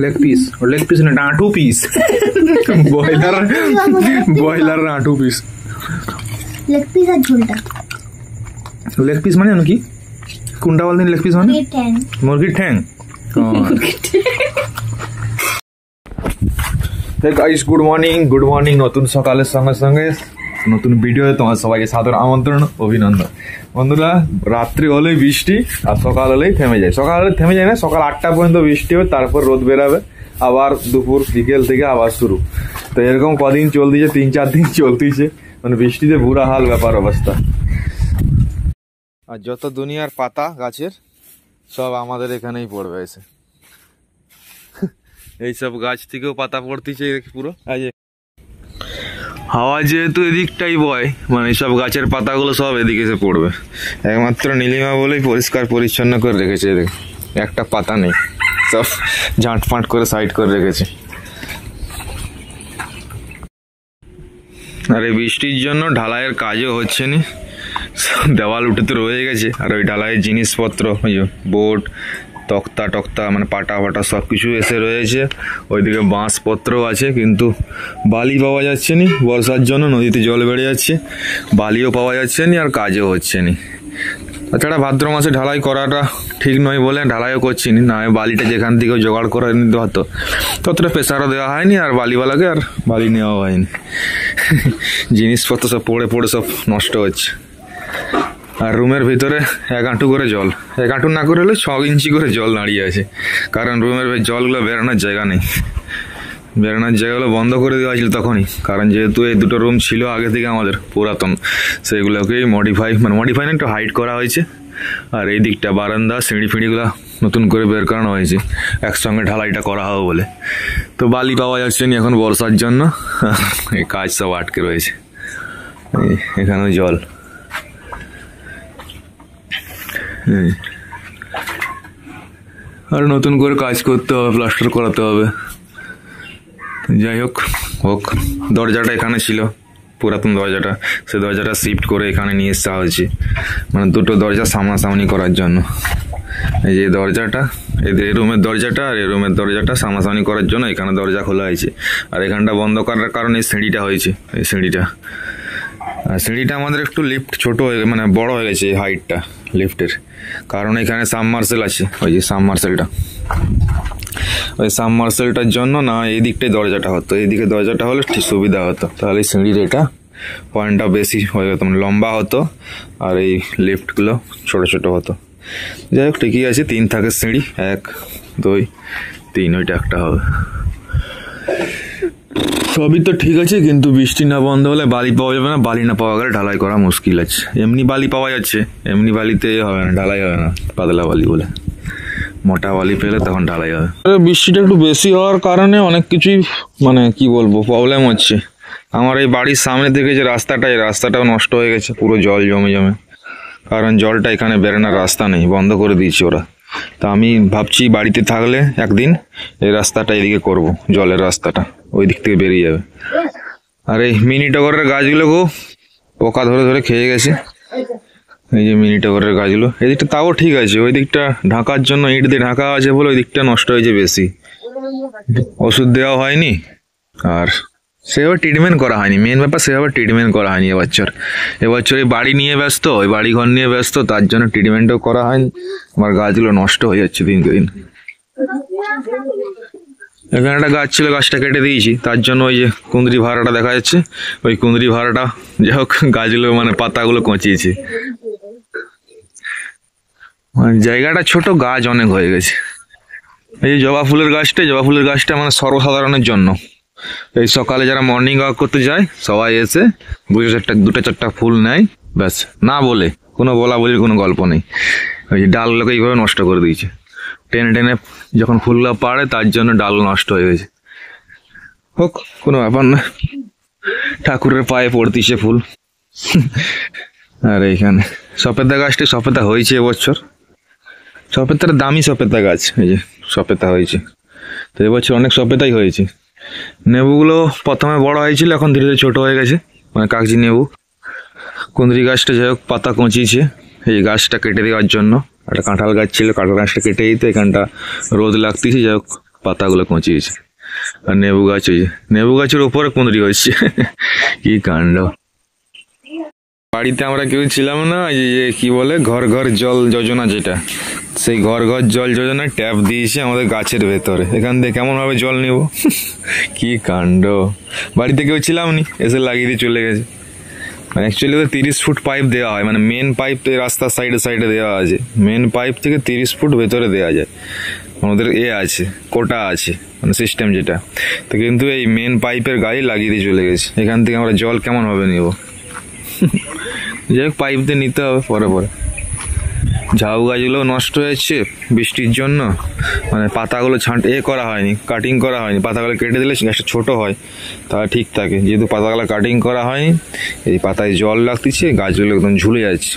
Leg piece না আঁটু piece broiler আঁটু পিস লেগ পিস আর ঝোলটা লেগ পিস মানে কি কোনটা বলতেন লেগ পিস মানে মুরগির ঠ্যাং হে গাইস গুড মর্নিং নতুন সকালের সঙ্গে সঙ্গে নতুন ভিডিওতে তোমার সবাইকে সাদর আমন্ত্রণ অভিনন্দন। বন্ধুরা, রাত্রি হলেই বৃষ্টি আর সকাল হলেই থেমে যায়। সকাল হলে থেমে যায় না, সকাল 8টা পর্যন্ত বৃষ্টি হবে, তারপর রোদ বেরাবে, আবার দুপুর বিকেল থেকে আবার শুরু। তো এরকম কদিন চলতেছে, 3-4 দিন চলতেছে, মানে বৃষ্টিতে বুড়া হাল ব্যাপার অবস্থা। আর যত দুনিয়ার পাতা গাছের সব আমাদের এখানেই পড়বে এসে। এইসব গাছ থেকেও পাতা পড়তেছে পুরো। হাওয়া যেহেতু এদিকটাই বয়, মানে সব গাছের পাতাগুলো সব এদিকে এসে পড়বে। একমাত্র নীলিমা বলেই পরিষ্কার পরিচ্ছন্ন করে রেখেছে, একটা পাতা নেই, সব ঝাঁট ফাঁট করে সাইড করে রেখেছে। আর এই বৃষ্টির জন্য ঢালাইয়ের কাজও হচ্ছে না, দেওয়াল উঠে তো রয়ে গেছে। আর ওই ঢালাইয়ের জিনিসপত্র, ওই বোর্ড তক্তা মানে পাটা সব কিছু এসে রয়েছে। ওইদিকে বাঁশপত্রও আছে, কিন্তু বালি পাওয়া যাচ্ছে না বর্ষার জন্য, নদীতে জল বেড়ে যাচ্ছে, বালিও পাওয়া যাচ্ছে না, আর কাজও হচ্ছে না। তাছাড়া ভাদ্র মাসে ঢালাই করাটা ঠিক নয় বলে ঢালাইও করছি না, বালিটা যেখান থেকে জোগাড় করে নিতে হতো, ততটা প্রেসারও দেওয়া হয়নি, আর বালিওয়ালাকে আর বালি নেওয়া হয়নি। জিনিসপত্র সব পড়ে সব নষ্ট হচ্ছে। আর রুমের ভিতরে 1 হাঁটু করে জল, 1 হাঁটু না করে হলে 6 ইঞ্চি করে জল দাঁড়িয়ে আছে, কারণ রুমের জলগুলো বেরোনোর জায়গা নেই। বেরোনোর জায়গাগুলো বন্ধ করে দেওয়া ছিল তখনই, কারণ যেহেতু এই দুটো রুম ছিল আগে থেকে আমাদের পুরাতন, সেগুলোকেই মডিফাই না একটু হাইট করা হয়েছে। আর এই দিকটা বারান্দা সিঁড়িগুলো নতুন করে বের করানো হয়েছে, একসঙ্গে ঢালাইটা করা হবে বলে। তো বালি পাওয়া যাচ্ছে না এখন বর্ষার জন্য, এই কাজ সব আটকে রয়েছে। এখানেও জল। আর নতুন করে কাজ করতে হবে, প্লাস্টার করাতে হবে। যাই হোক, দরজাটা এখানে ছিল, পুরাতন দরজাটা, সে দরজাটা শিফট করে এখানে নিয়ে আসা হয়েছে, মানে দুটো দরজা সামনাসামনি করার জন্য। এই যে দরজাটা, এই রুমের দরজাটা আর এই রুমের দরজাটা সামনাসামনি করার জন্য এখানে দরজা খোলা হয়েছে। আর এখানটা বন্ধ করার কারণে এই সিঁড়িটা হয়েছে, এই সিঁড়িটা। আর সিঁড়িটা আমাদের একটু লিফট ছোট হয়ে মানে বড় হয়ে গেছে হাইটটা লিফটের, কারণ এখানে সাবমার্সেল আছে, ওই যে সাবমার্সেলটা, ওই সাবমার্সেলটার জন্য না এই দিকটাই দরজাটা হতো, এইদিকে দরজাটা হলে ঠিক সুবিধা হতো, তাহলে সিঁড়ির এটা পয়েন্টটা বেশি হয়ে যেত, মানে লম্বা হতো, আর এই লিফটগুলো ছোট হতো। যাই হোক, ঠিকই আছে, 3 থাকে সিঁড়ি, 1 2 3, ওইটা একটা হবে। সবই তো ঠিক আছে, কিন্তু বৃষ্টি না বন্ধ হলে বালি পাওয়া যাবে না, বালি না পাওয়া গেলে ঢালাই করা মুশকিল আছে। এমনি বালি পাওয়া যাচ্ছে, এমনি বালিতে হবে না, ঢালাই হবে না, পাতলা বালি বলে, মোটা বালি পেলে তখন ঢালাই হবে। বৃষ্টিটা একটু বেশি হওয়ার কারণে অনেক কিছুই মানে কি বলবো প্রবলেম হচ্ছে। আমার এই বাড়ির সামনে থেকে যে রাস্তাটা, এই রাস্তাটাও নষ্ট হয়ে গেছে, পুরো জল জমে, কারণ জলটা এখানে বেরোনোর রাস্তা নেই, বন্ধ করে দিয়েছে ওরা। তা আমি ভাবছি বাড়িতে থাকলে একদিন এই রাস্তাটা এদিকে করব, জলের রাস্তাটা ওই দিক থেকে বেরিয়ে যাবে। আর এই মিনি টগরের গাছগুলোকেও পোকা ধরে খেয়ে গেছে, এই যে মিনি টগরের গাছগুলো। এই দিকটা তাও ঠিক আছে, ওই দিকটা ঢাকার জন্য ইট দিয়ে ঢাকা আছে বলে ওই দিকটা নষ্ট হয়েছে বেশি, ওষুধ দেওয়া হয়নি, আর সেভাবে ট্রিটমেন্ট করা হয়নি। মেন ব্যাপার, সেভাবে ট্রিটমেন্ট করা হয়নি এবছর এই বাড়ি নিয়ে ব্যস্ত, ওই বাড়ি ঘর নিয়ে ব্যস্ত, তার জন্য ট্রিটমেন্টও করা হয়নি। আমার গাছগুলো নষ্ট হয়ে যাচ্ছে দিনকে দিন। এখানে একটা গাছ ছিল, গাছটা কেটে দিয়েছি, তার জন্য ওই যে কুঁদরি ভাড়াটা দেখা যাচ্ছে, ওই কুঁদরি ভাড়াটা যাই হোক গাছগুলো মানে পাতাগুলো কঁচিয়েছে। জায়গাটা ছোট, গাছ অনেক হয়ে গেছে। এই যে জবা ফুলের গাছটা মানে সর্বসাধারণের জন্য। এই সকালে যারা মর্নিং ওয়াক করতে যায় সবাই এসে 2-4টা ফুল নেয়, ব্যাস, না বলে কোনো বলির কোনো গল্প নেই। ওই ডালগুলোকে এইভাবে নষ্ট করে দিয়েছে, টেনে যখন ফুলগুলো পাড়ে তার জন্য ডাল নষ্ট হয়ে গেছে। হোক, কোনো ব্যাপার না, ঠাকুরের পায়ে পড়তিছে ফুল। আর এইখানে সপেতা গাছটি সপেতা হয়েছে এবছর, সপেতার দামি সপেতা গাছ, এই যে সপেতা হয়েছে, তো এবছর অনেক সপেতাই হয়েছে। নেবুগুলো প্রথমে বড় হয়েছিল, এখন ধীরে ধীরে ছোট হয়ে গেছে, মানে কাগজি নেবু। কুঁদরি গাছটা যাই হোক পাতা কঁচিয়েছে এই গাছটা কেটে দেওয়ার জন্য, একটা কাঁঠাল গাছ ছিল, কাঁঠাল গাছটা কেটে দিতে এখানটা রোদ লাগতেছে, যাই হোক পাতাগুলো কঁচিয়েছে। আর নেবু গাছ, ওই নেবু গাছের ওপরে কুঁদরি হচ্ছে। কি কাণ্ড। বাড়িতে আমরা কেউ ছিলাম না, এই যে কি বলে ঘর ঘর জল যোজনা, যেটা সেই ঘর ঘর জল যোজনায় ট্যাপ দিয়েছে আমাদের গাছের ভেতরে। এখান থেকে কেমন ভাবে জল নেব। কি কাণ্ড। বাড়িতে কেউ ছিলাম নি, এসে লাগিয়ে দিয়ে চলে গেছে। মানে অ্যাকচুয়ালি তো 30 ফুট পাইপ দেওয়া হয়, মানে মেন পাইপ তো রাস্তার সাইডে সাইডে দেওয়া আছে, মেন পাইপ থেকে 30 ফুট ভেতরে দেওয়া যায়। আমাদের আছে কোটা আছে, মানে সিস্টেম যেটা। তো কিন্তু এই মেন পাইপের গায়ে লাগিয়ে দিয়ে চলে গেছে। এখান থেকে আমরা জল কেমন ভাবে নেব। যাই হোক পাইপ দিয়ে নিতে হবে পরে পরে। ঝাউ গাছগুলো নষ্ট হয়েছে বৃষ্টির জন্য, মানে পাতাগুলো করা হয়নি, কাটিং করা হয়নি। পাতাগুলো কেটে দিলে গাছটা ছোট হয়, তাহলে ঠিক থাকে। যেহেতু পাতাগুলো কাটিং করা হয়নি, এই পাতায় জল লাগতেছে, গাছগুলো একদম ঝুলে যাচ্ছে।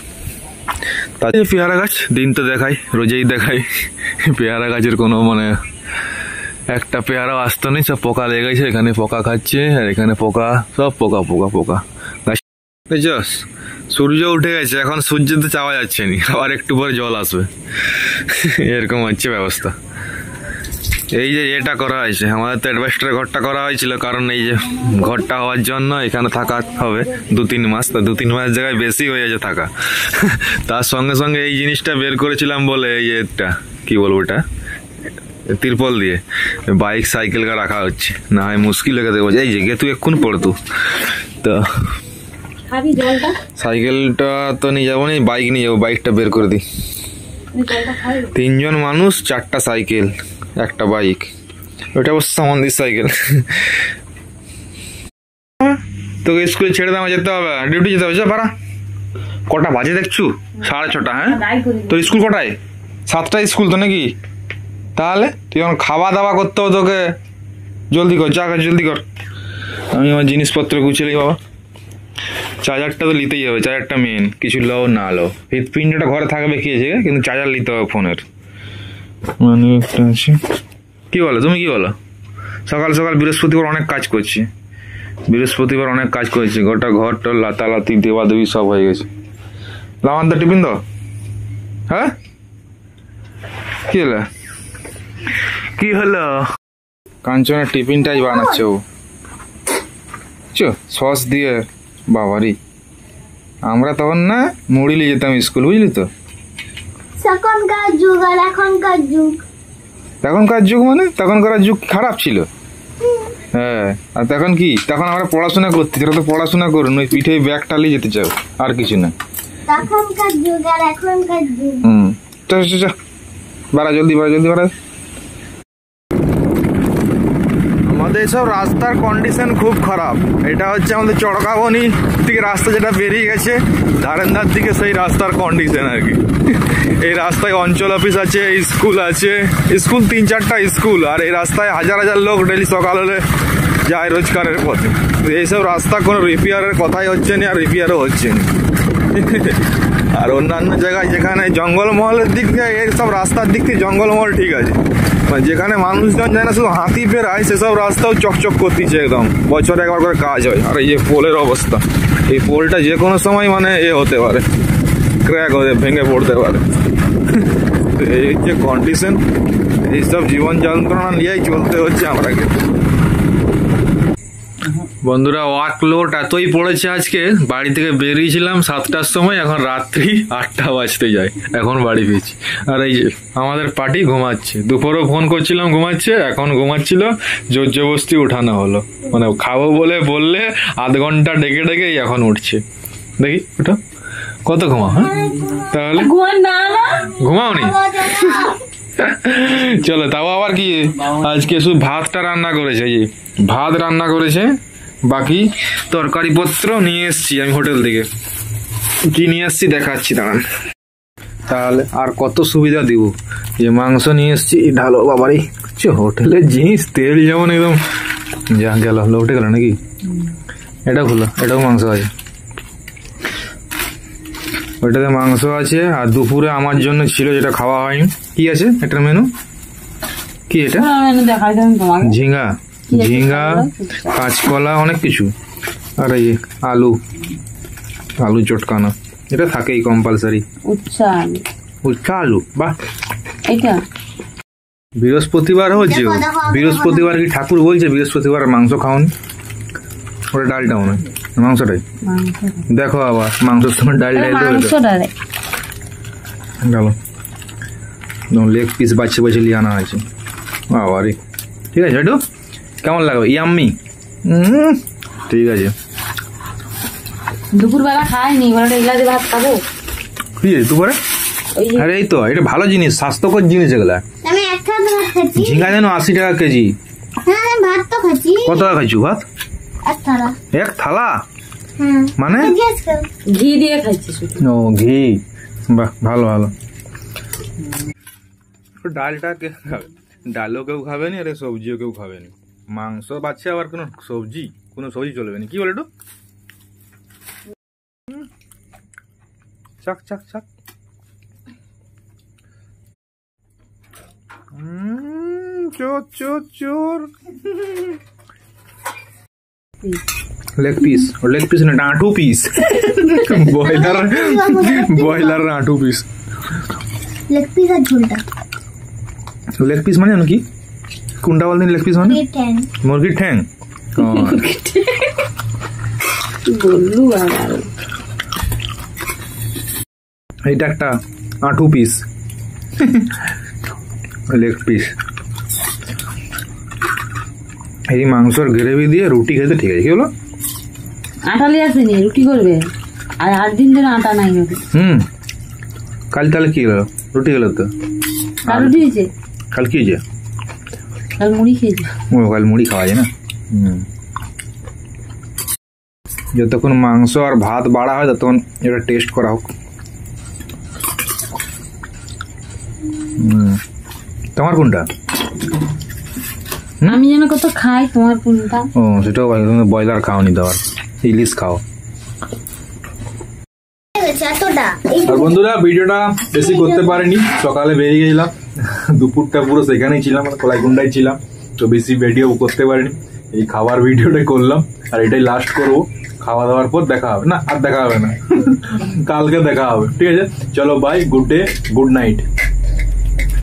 তাদের পেয়ারা গাছ দিন তো দেখাই, রোজেই দেখাই। পেয়ারা গাছের কোনো মানে একটা পেয়ারাও আসতো নেই, সব পোকা লেগে গেছে। এখানে পোকা খাচ্ছে, আর এখানে পোকা, সব পোকা পোকা পোকা। গাছ সূর্য উঠে গেছে, এখন সূর্যতে চাওয়া যাচ্ছে না, আবার একটু পরে জল আসবে। এরকম হচ্ছে ব্যবস্থা। এই যে এটা করা হয়েছে, আমাদের তো অ্যাডভেস্টারের ঘরটা করা হয়েছিল, কারণ এই যে ঘরটা হওয়ার জন্য এখানে থাকা হবে 2-3 মাস। তো 2-3 মাস জায়গায় বেশি হয়ে যাচ্ছে থাকা। তার সঙ্গে সঙ্গে এই জিনিসটা বের করেছিলাম বলে, এই যে এটা কি বলবো, এটা তিরপল দিয়ে বাইক সাইকেল রাখা হচ্ছে, না হয় মুশকিল হয়ে দেবো। এই যে তুই এক্ষুনি পড়তো তো সাইকেলটা তো নিয়ে যাবো না, বাইক নিয়ে যাবো, বাইকটা বের করে দিই। 3 জন মানুষ, 4টা সাইকেল, একটা বাইক। ওটা অবশ্য সামন্দির সাইকেল। তোকে স্কুলে ছেড়ে দেওয়া যেতে হবে, ডিউটি যেতে হবে। পারা কটা বাজে দেখছু? 6:30। হ্যাঁ তোর স্কুল কটায়? 7টায় স্কুল তো নাকি? তাহলে তুই এখন খাওয়া দাওয়া করতে হবে তোকে। জলদি কর, যা জলদি কর। আমি আমার জিনিসপত্র গুছিয়ে বাবা। চার্জারটা তো নিতেই হবে, চার্জারটা মেন। কিছু লো না লো, হৃৎপিণ্ডটা ঘরে থাকবে কি আছে, কিন্তু চার্জার নিতে হবে ফোনের। মানে একটা আছে। কি বলো তুমি, কি বলো? সকাল সকাল বৃহস্পতিবার অনেক কাজ করছি, বৃহস্পতিবার অনেক কাজ করেছি। গোটা ঘরটা লাতালাতি দেওয়া দেবী সব হয়ে গেছে। লামানদা টিফিন দাও। হ্যাঁ কি হলো, কি হলো? কাঞ্চনের টিফিনটাই বানাচ্ছে ও, সস দিয়ে। বাবারি, আমরা তখন না মুড়ি নিয়ে যেতাম স্কুল, বুঝলি তো। তখনকার যুগ আর এখনকার যুগ। তখনকার যুগ মানে তখনকার যুগ খারাপ ছিল। হ্যাঁ, আর তখন কি, তখন আমরা পড়াশোনা করতে, তোরা তো পড়াশোনা করুন, ওই পিঠে ব্যাগ টালিয়ে যেতে চাও, আর কিছু না। তখনকার যুগ আর এখনকার যুগ। চল বাড়া, জলদি বাড়া, জলদি বাড়া। আমাদের সব রাস্তার কন্ডিশন খুব খারাপ। এটা হচ্ছে আমাদের চড়কাবনি থেকে রাস্তা যেটা বেরিয়ে গেছে ধারেন্দার দিকে, সেই রাস্তার কন্ডিশন আর কি। এই রাস্তায় অঞ্চল অফিস আছে, স্কুল আছে, স্কুল 3-4টা স্কুল, আর এই রাস্তায় হাজার হাজার লোক ডেলি সকাল হলে যায় রোজগারের পথে। এইসব রাস্তা কোনো রিপেয়ারের কথাই হচ্ছে না, আর রিপেয়ারও হচ্ছে না। আর অন্যান্য জায়গায় যেখানে জঙ্গলমহলের দিক থেকে, এইসব রাস্তার দিক থেকে জঙ্গলমহল ঠিক আছে, যেখানে মানুষজন যায় না, শুধু হাতি পেরায়, সেসব রাস্তাও চকচক করতেছে একদম, বছরে একবার করে কাজ হয়। আর এই যে পোলের অবস্থা, এই পোলটা যে কোনো সময় মানে হতে পারে, ক্র্যাক হতে, ভেঙে পড়তে পারে। এই যে কন্ডিশন, এইসব জীবন যন্ত্রণা নিয়েই চলতে হচ্ছে আমাকে। বন্ধুরা, ওয়ার্কলোড এতই পড়েছে আজকে, বাড়ি থেকে বেরিয়েছিলাম 7টার সময়, এখন রাত্রি 8টা বাজতে যায়, এখন বাড়ি ফিরছি। আর এই যে আমাদের পার্টি ঘুমাচ্ছে, দুপুরও ফোন করছিলাম ঘুমাচ্ছে, এখন ঘুমাচ্ছিল, জোর জবরদস্তি উঠানো হলো, মানে খাবো বললে আধ ঘন্টা ডেকে ডেকে এখন উঠছে। দেখি ওটা কত ঘুমা। হ্যাঁ তাহলে ঘুমাওনি? চলো, তাও আবার কি আজকে শুধু ভাতটা রান্না করেছে, এই ভাত রান্না করেছে, বাকি তরকারি পত্র নিয়ে এসছি আমি হোটেল থেকে। কি নিয়ে এসছি দেখাচ্ছি দাঁড়ান। তাহলে আর কত সুবিধা দিব, যে মাংস নিয়ে এসছি ঢালো। বাবারই হোটেলের জিনিস, তেল যেমন একদম যা গেল, উঠে গেল নাকি? এটা খুলো, এটাও মাংস আছে, ওইটাতে মাংস আছে। আর দুপুরে আমার জন্য ছিল, যেটা খাওয়া হয়নি। কি আছে এটার মেনু? কি এটা? ঝিঙ্গা, ঝিঙ্গা, কাঁচকলা, অনেক কিছু। আর এই আলু চটকানো, এটা থাকেই কম্পালসারি। উচ্ছা আলু, বাহ। এটা বৃহস্পতিবার হচ্ছে, দেখো, দেখো, আমি বৃহস্পতিবার কি ঠাকুর বলছে বৃহস্পতিবার মাংস খাওনি? ওটা ডালটা মনে হয়, মাংসটাই। দেখো আবার মাংসের সময় ডাল ডাল মাংসটা রে গেল, লেগ পিস বাছে বাছে লিয়ে আনা হয়েছে। বাবা রে, ঠিক আছে একটু কেমন লাগবে? ইয়াম্মি। ঠিক আছে। দুপুরবেলা খাইনি, বলে এগুলা দিয়ে ভাত খাবো। কি দুপুরে? ওই যে আরে এই তো, এটা ভালো জিনিস, স্বাস্থ্যকর জিনিস এগুলা। আমি এক থালা ভাত খাচ্ছি। ঝিঙ্গা যেন 80 টাকা কেজি। হ্যাঁ আমি ভাত তো খাচ্ছি। কত টাকা খাইছু ভাত? এক থালা। এক থালা? হ্যাঁ মানে? খাচ্ছি আজকাল। ঘি দিয়ে খাইছি শুধু। ও ঘি, বাহ ভালো ভালো। ডালটা কে খাবে? ডালও কেউ খাবে না, আরে সবজিও কেউ খাবে না। মাংস বাচ্চা আবার কোনো সবজি চলবে না, কি বলে একটু? চাক চাক চাক। চোর চোর চোর। লেগ পিস, লেগ পিস না, আঁটু পিস। ব্রয়লার আঁটু পিস। লেগ পিস আর ঝোলটা। লেগ পিস মানে জানো কি? কোনটা বলতেন লেগ পিস মানে? ট্যাং। মুরগির ঠ্যাং। বললু আবার এইটা একটা আঁটু পিস, লেগ পিস। এই মাংসর গ্রেভি দিয়ে রুটি খেতে ঠিক আছে। কি হলো? আটা লিয়ে আসেনি, রুটি করবে। আর 8 দিন ধরে আটা নাই নাকি? কাল তাহলে কি হলো? রুটি হলো তো। আর রুটি হয়েছে, কাল কি হয়েছে? কাল মুড়ি খেয়েছে। ও কাল মুড়ি খাওয়া যায় না। যতক্ষণ মাংস আর ভাত বাড়া হয় ততক্ষণ এটা টেস্ট করা হোক। তোমার কোনটা? আমি যেন কত খাই, তোমার কোনটা? ও সেটাও ব্রয়লার খাওনি তো, আবার ইলিশ খাও। এতটা আর বন্ধুরা ভিডিওটা বেশি করতে পারিনি, সকালে বেরিয়ে গেলাম, দুপুরটা পুরো সেখানেই ছিলাম, কলাইকুন্ডায় ছিলাম, তো বেশি ভিডিও করতে পারিনি। এই খাবার ভিডিওটাই করলাম, আর এটাই লাস্ট করবো। খাওয়া দাওয়ার পর দেখা হবে না, আর দেখা হবে না, কালকে দেখা হবে। ঠিক আছে, চলো bye, good day, good night.